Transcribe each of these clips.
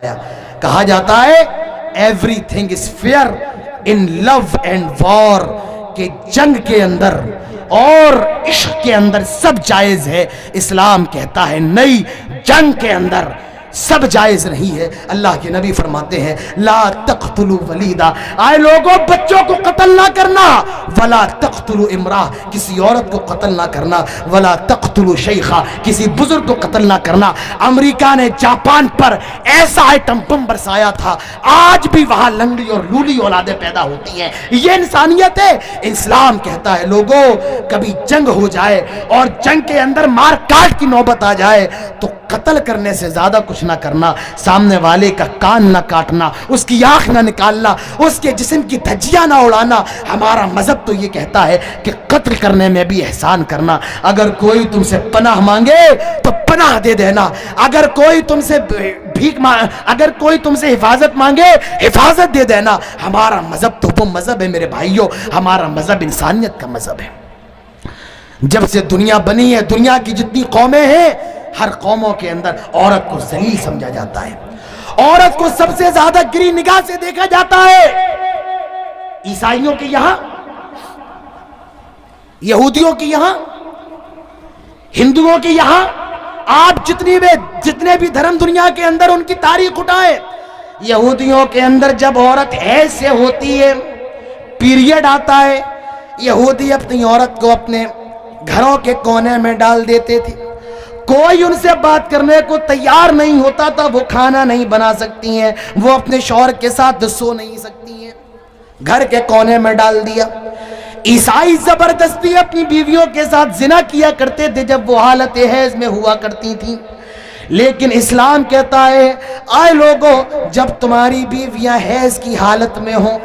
کہا جاتا ہے everything is fair in love and war, کہ جنگ کے اندر اور عشق کے اندر سب جائز ہے. اسلام کہتا ہے نہیں، جنگ کے اندر سب جائز نہیں ہے. اللہ کے نبی فرماتے ہیں لا تقتلوا ولیدا، آئے لوگوں بچوں کو قتل نہ کرنا، ولا تقتلوا امرأة، کسی عورت کو قتل نہ کرنا، ولا تقتلوا شیخا، کسی بزرگ کو قتل نہ کرنا. امریکہ نے جاپان پر ایسا ایٹم بم برسایا تھا، آج بھی وہاں لنگڑی اور لولی اولادیں پیدا ہوتی ہیں. یہ انسانیت ہے. اسلام کہتا ہے لوگوں کبھی جنگ ہو جائے اور جنگ کے اندر مار کاٹ کی نوبت آ جائے تو قتل کرنے سے زیادہ کچھ نہ کرنا، سامنے والے کا کان نہ کاٹنا، اس کی آنکھ نہ نکالنا، اس کے جسم کی دھجیاں نہ اڑانا. ہمارا مذہب تو یہ کہتا ہے کہ قتل کرنے میں بھی احسان کرنا. اگر کوئی تم سے پناہ مانگے تو پناہ دے دینا، اگر کوئی تم سے اگر کوئی تم سے حفاظت مانگے حفاظت دے دینا. ہمارا مذہب تو وہ مذہب ہے میرے بھائیوں، ہمارا مذہب انسانیت کا مذہب ہے. جب سے دنیا بنی ہے، دنیا کی جتنی قومیں ہیں، ہر قوموں کے اندر عورت کو ذلیل سمجھا جاتا ہے، عورت کو سب سے زیادہ گری نگاہ سے دیکھا جاتا ہے. عیسائیوں کے یہاں، یہودیوں کے یہاں، ہندوؤں کے یہاں، آپ جتنے بھی دھرم دنیا کے اندر ان کی تاریخ اٹھائے، یہودیوں کے اندر جب عورت حیض سے ہوتی ہے، پیریڈ آتا ہے، یہودی اپنی عورت کو اپنے گھروں کے کونے میں ڈال دیتے تھے. کوئی ان سے بات کرنے کو تیار نہیں ہوتا تھا. وہ کھانا نہیں بنا سکتی ہیں، وہ اپنے شوہر کے ساتھ سو نہیں سکتی ہیں، گھر کے کونے میں ڈال دیا. عیسائی زبردستی اپنی بیویوں کے ساتھ زنا کیا کرتے تھے جب وہ حالت حیض میں ہوا کرتی تھیں. لیکن اسلام کہتا ہے آئے لوگوں، جب تمہاری بیویاں حیض کی حالت میں ہوں،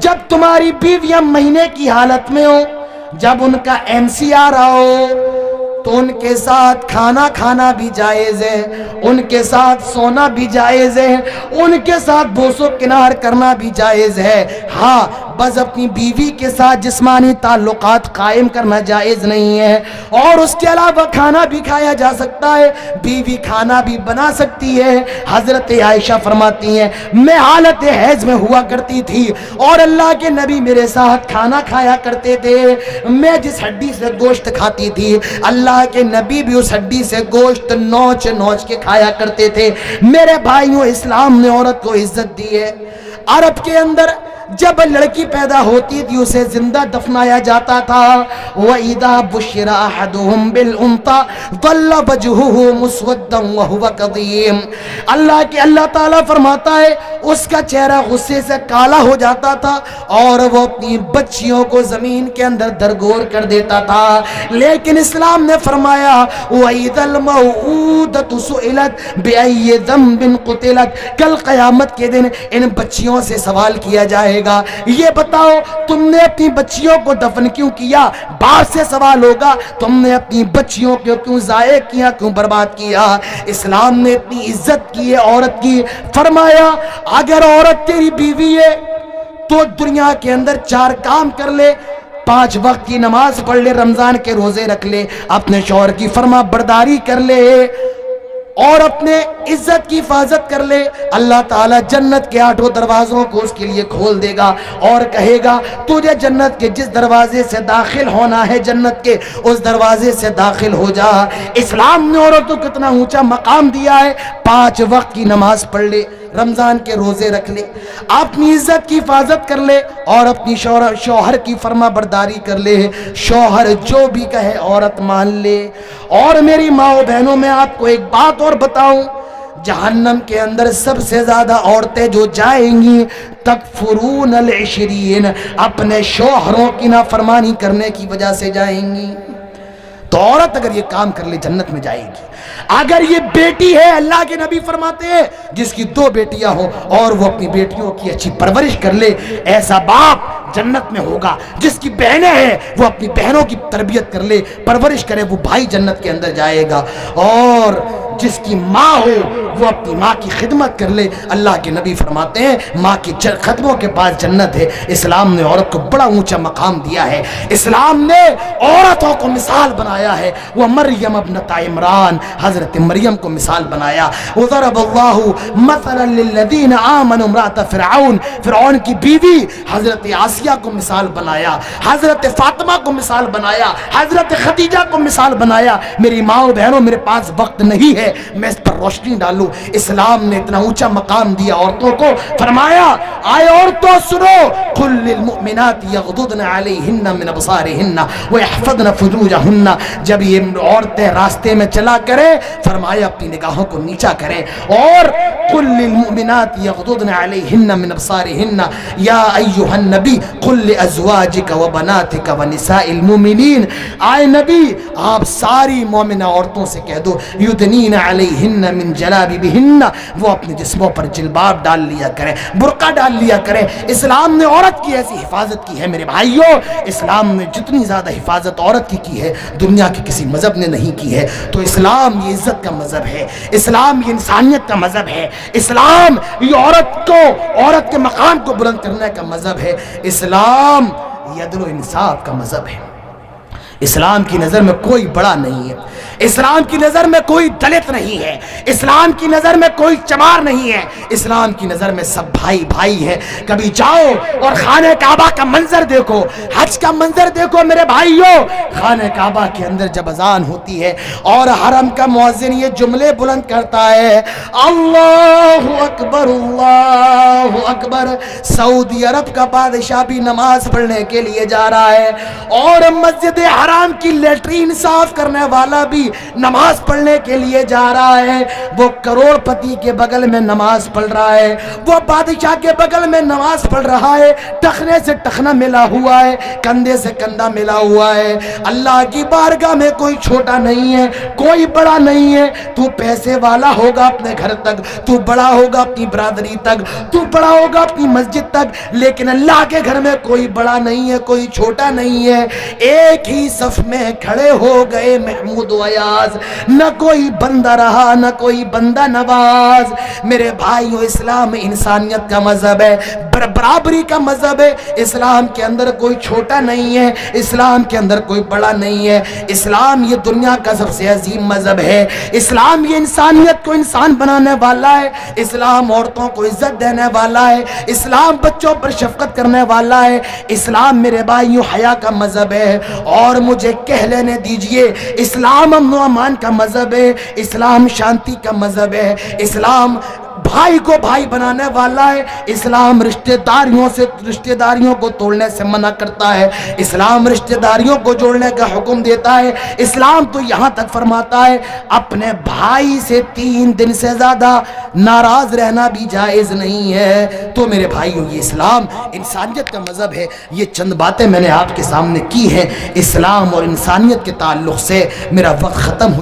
جب تمہاری بیویاں مہینے کی حالت میں ہوں، جب ان کا MC آ رہا ہو تو ان کے ساتھ کھانا کھانا بھی جائز ہے، ان کے ساتھ سونا بھی جائز ہے، ان کے ساتھ بوس و کنار کرنا بھی جائز ہے. ہاں بس اپنی بیوی کے ساتھ جسمانی تعلقات قائم کرنا جائز نہیں ہے. اور اس کے علاوہ کھانا بھی کھایا جا سکتا ہے، بیوی کھانا بھی بنا سکتی ہے. حضرت عائشہ فرماتی ہیں میں حالت حیض میں ہوا کرتی تھی اور اللہ کے نبی میرے ساتھ کھانا کھایا کرتے تھے. میں جس ہڈی سے گوشت کھاتی تھی اللہ کے نبی بھی اس ہڈی سے گوشت نوچ نوچ کے کھایا کرتے تھے. میرے بھائیوں، اسلام نے عورت کو عزت دی ہے. عرب کے اندر جب لڑکی پیدا ہوتی تھی اسے زندہ دفنایا جاتا تھا. وَإِذَا بُشِّرَ أَحَدُهُمْ بِالْأُنثَىٰ ظَلَّ وَجْهُهُ مُسْوَدًّا وَهُوَ كَظِيمٌ. اللہ تعالیٰ فرماتا ہے اس کا چہرہ غصے سے کالا ہو جاتا تھا اور وہ اپنی بچیوں کو زمین کے اندر درگور کر دیتا تھا. لیکن اسلام نے فرمایا وَإِذَا الْمَوْءُودَةُ سُئِلَتْ بِأَيِّ ذَنبٍ قُتِلَتْ، کل قیامت کے دن ان بچیوں سے سوال کیا جائے گا یہ بتاؤ تم نے اپنی بچیوں کو دفن کیوں کیا. باپ سے سوال ہوگا تم نے اپنی بچیوں کو کیوں ضائع کیا، کیوں برباد کیا. اسلام نے اتنی عزت کی ہے عورت کی. فرمایا اگر عورت تیری بیوی ہے تو دنیا کے اندر 4 کام کر لے، 5 وقت کی نماز پڑھ لے، رمضان کے روزے رکھ لے، اپنے شوہر کی فرما برداری کر لے اور اپنے عزت کی حفاظت کر لے. اللہ تعالیٰ جنت کے 8 دروازوں کو اس کے لیے کھول دے گا اور کہے گا تجھے جنت کے جس دروازے سے داخل ہونا ہے جنت کے اس دروازے سے داخل ہو جا. اسلام نے عورتوں کو کتنا اونچا مقام دیا ہے. 5 وقت کی نماز پڑھ لے، رمضان کے روزے رکھ لے، اپنی عزت کی حفاظت کر لے اور اپنی شوہر کی فرما برداری کر لے. شوہر جو بھی کہے عورت مان لے. اور میری ماں و بہنوں میں آپ کو ایک بات اور بتاؤں، جہنم کے اندر سب سے زیادہ عورتیں جو جائیں گی تکفرون العشرین، اپنے شوہروں کی نافرمانی کرنے کی وجہ سے جائیں گی. تو عورت اگر یہ کام کر لے جنت میں جائے گی. اگر یہ بیٹی ہے، اللہ کے نبی فرماتے ہیں جس کی 2 بیٹیاں ہوں اور وہ اپنی بیٹیوں کی اچھی پرورش کر لے، ایسا باپ جنت میں ہوگا. جس کی بہنیں ہیں وہ اپنی بہنوں کی تربیت کر لے، پرورش کرے، وہ بھائی جنت کے اندر جائے گا. اور جس کی ماں ہو وہ اپنی ماں کی خدمت کر لے۔ اللہ کے نبی فرماتے ہیں ماں کی قدموں کے پاس جنت ہے۔ اسلام نے عورت کو بڑا اونچا مقام دیا ہے۔ اسلام نے عورتوں کو مثال بنایا ہے۔ وہ مریم ابنت عمران، حضرت مریم کو مثال بنایا۔ وضرب اللہ مثلا للذین آمنوا امرأۃ فرعون، فرعون کی بیوی حضرت آسیہ کو مثال بنایا، حضرت فاطمہ کو مثال بنایا، حضرت خدیجہ کو مثال بنایا۔ میری ماں و بہنوں، میرے پاس وقت نہیں ہے میں اس پر روشنی ڈالوں۔ اسلام نے اتنا اونچا مقام دیا عورتوں کو، فرمایا آئے عورتوں سنو، قل للمؤمنات یغضضن علیہن من ابصارہن ویحفظن فروجہن۔ جب یہ عورتیں راستے میں چلا کریں فرمایا اپنی نگاہوں کو نیچا کریں، اور قل للمؤمنات یغضضن علیہن من ابصارہن یا ایھا النبی قل لازواجک وبناتک ونساء المؤمنین۔ آئے نبی آپ ساری مومنہ عورتوں سے کہہ دو یدنین علیہن من جلابیبہن، وہ اپنے جسموں پر جلباب ڈال لیا کریں، برقع ڈال لیا کریں۔ اسلام نے عورت کی ایسی حفاظت کی ہے میرے بھائیوں، اسلام نے جتنی زیادہ حفاظت عورت کی ہے دنیا کے کسی مذہب نے نہیں کی ہے۔ تو اسلام یہ عزت کا مذہب ہے، اسلام یہ انسانیت کا مذہب ہے، اسلام یہ عورت کے مقام کو بلند کرنے کا مذہب ہے، اسلام یہ عدل و انصاف کا مذہب ہے۔ اسلام کی نظر میں کوئی بڑا نہیں ہے، اسلام کی نظر میں کوئی دلت نہیں ہے، اسلام کی نظر میں کوئی چمار نہیں ہے، اسلام کی نظر میں سب بھائی بھائی ہے۔ کبھی جاؤ اور خانہ کعبہ کا منظر دیکھو، حج کا منظر دیکھو میرے بھائیوں، خانہ کعبہ کے اندر جب اذان ہوتی ہے اور حرم کا مؤذن یہ جملے بلند کرتا ہے اللہ اکبر اللہ اکبر، سعودی عرب کا بادشاہ بھی نماز پڑھنے کے لیے جا رہا ہے، اور مسجد حرام کی لیٹرین صاف کرنے والا بھی نماز پڑھنے کے لیے جا رہا ہے، وہ کروڑ پتی کے بغل میں نماز پڑھ رہا ہے، وہ بادشاہ کے بغل میں نماز پڑھ رہا ہے، ٹخنے سے ٹخنا ملا ہوا ہے، کندھے سے کندھا ملا ہوا ہے۔ اللہ کی بارگاہ میں کوئی چھوٹا نہیں ہے، کوئی بڑا نہیں ہے۔ تو پیسے والا ہوگا اپنے گھر تک، تو بڑا ہوگا اپنی برادری تک، تو بڑا ہوگا اپنی مسجد تک، لیکن اللہ کے گھر میں کوئی بڑا نہیں ہے، کوئی چھوٹا نہیں ہے۔ ایک ہی صف میں کھڑے ہو گئے محمود و ایاز، نہ کوئی بندہ رہا نہ کوئی بندہ نواز۔ میرے بھائیو، اسلام انسانیت کا مذہب ہے، برابری کا مذہب ہے۔ اسلام کے اندر کوئی چھوٹا نہیں ہے، اسلام کے اندر کوئی بڑا نہیں ہے۔ اسلام یہ دنیا کا سب سے عظیم مذہب ہے، اسلام یہ انسانیت کو انسان بنانے والا ہے، اسلام عورتوں کو عزت دینے والا ہے، اسلام بچوں پر شفقت کرنے والا ہے، اسلام میرے بھائیو حیا کا مذہب ہے۔ اور مجھے کہہ لینے دیجئے اسلام امن و امان کا مذہب ہے، اسلام شانتی کا مذہب ہے، اسلام بھائی کو بھائی بنانے والا ہے، اسلام رشتہ داریوں کو توڑنے سے منع کرتا ہے، اسلام رشتہ داریوں کو جوڑنے کا حکم دیتا ہے۔ اسلام تو یہاں تک فرماتا ہے اپنے بھائی سے 3 دن سے زیادہ ناراض رہنا بھی جائز نہیں ہے۔ تو میرے بھائیو، یہ اسلام انسانیت کا مذہب ہے۔ یہ چند باتیں میں نے آپ کے سامنے کی ہیں اسلام اور انسانیت کے تعلق سے۔ میرا وقت ختم ہو